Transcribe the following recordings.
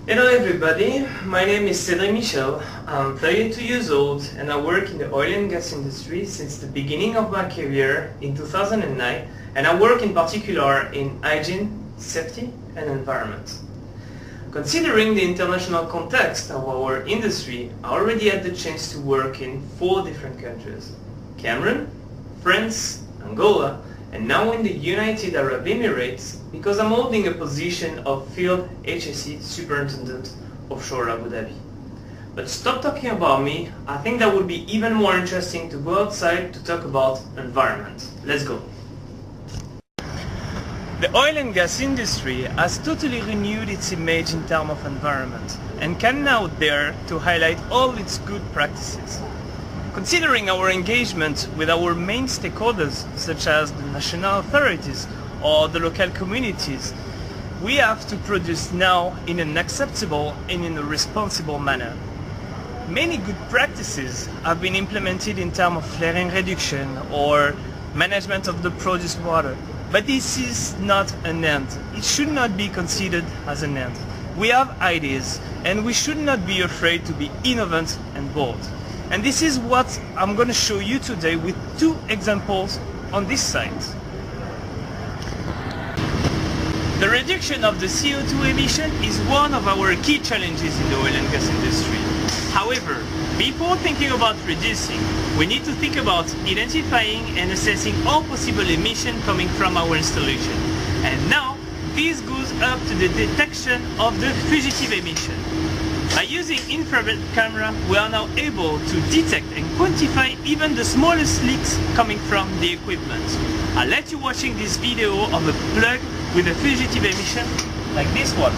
Hello everybody, my name is Cedric Michel. I'm 32 years old and I work in the oil and gas industry since the beginning of my career in 2009, and I work in particular in hygiene, safety and environment. Considering the international context of our industry, I already had the chance to work in 4 different countries: Cameroon, France, Angola, and now in the United Arab Emirates, because I'm holding a position of Field HSE Superintendent offshore Abu Dhabi. But stop talking about me, I think that would be even more interesting to go outside to talk about environment. Let's go. The oil and gas industry has totally renewed its image in terms of environment and can now dare to highlight all its good practices. Considering our engagement with our main stakeholders, such as the national authorities or the local communities, we have to produce now in an acceptable and in a responsible manner. Many good practices have been implemented in terms of flaring reduction or management of the produced water, but this is not an end. It should not be considered as an end. We have ideas and we should not be afraid to be innovative and bold. And this is what I'm going to show you today with 2 examples on this side. The reduction of the CO2 emission is one of our key challenges in the oil and gas industry. However, before thinking about reducing, we need to think about identifying and assessing all possible emission coming from our installation. And now, this goes up to the detection of the fugitive emission. By using infrared camera, we are now able to detect and quantify even the smallest leaks coming from the equipment. I'll let you watching this video of a plug with a fugitive emission like this one.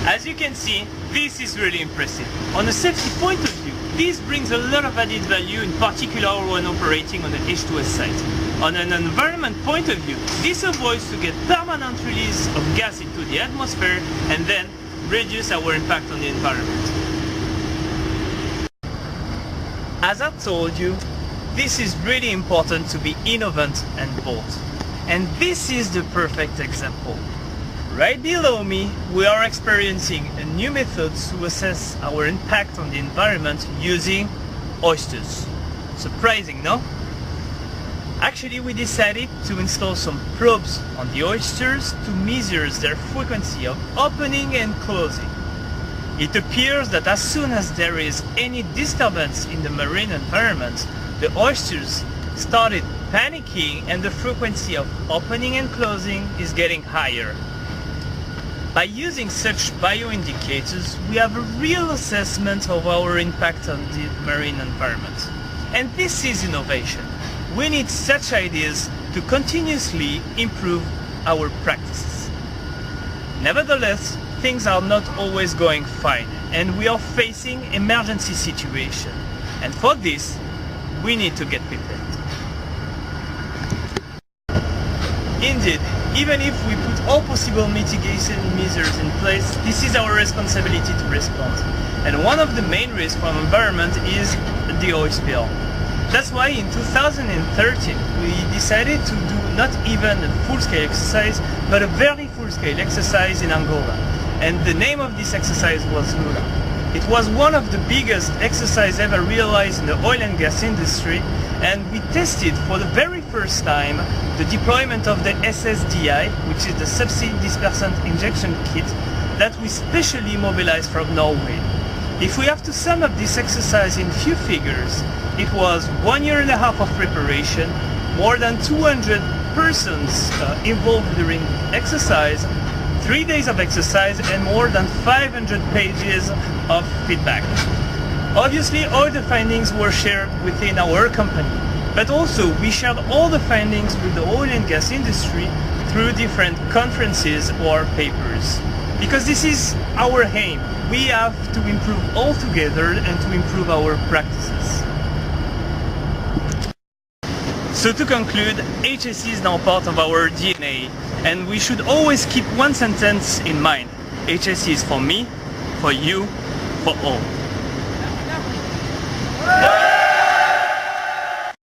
As you can see, this is really impressive. On a safety point of view, this brings a lot of added value, in particular when operating on the H2S site. On an environment point of view, this avoids to get permanent release of gas into the atmosphere and then reduce our impact on the environment. As I told you, this is really important to be innovative and bold. And this is the perfect example. Right below me, we are experiencing a new method to assess our impact on the environment using oysters. Surprising, no? Actually, we decided to install some probes on the oysters to measure their frequency of opening and closing. It appears that as soon as there is any disturbance in the marine environment, the oysters started panicking and the frequency of opening and closing is getting higher. By using such bioindicators, we have a real assessment of our impact on the marine environment. And this is innovation. We need such ideas to continuously improve our practices. Nevertheless, things are not always going fine, and we are facing emergency situations. And for this, we need to get prepared. Indeed, even if we put all possible mitigation measures in place, this is our responsibility to respond. And one of the main risks from environment is the oil spill. That's why in 2013 we decided to do not even a full-scale exercise, but a very full-scale exercise in Angola. And the name of this exercise was Lula. It was one of the biggest exercises ever realized in the oil and gas industry, and we tested for the very first time the deployment of the SSDI, which is the Subsea Dispersant Injection Kit that we specially mobilized from Norway. If we have to sum up this exercise in few figures, it was 1.5 years of preparation, more than 200 persons involved during exercise, 3 days of exercise, and more than 500 pages of feedback. Obviously, all the findings were shared within our company, but also we shared all the findings with the oil and gas industry through different conferences or papers. Because this is our aim. We have to improve all together and to improve our practices. So to conclude, HSE is now part of our DNA, and we should always keep one sentence in mind. HSE is for me, for you, for all.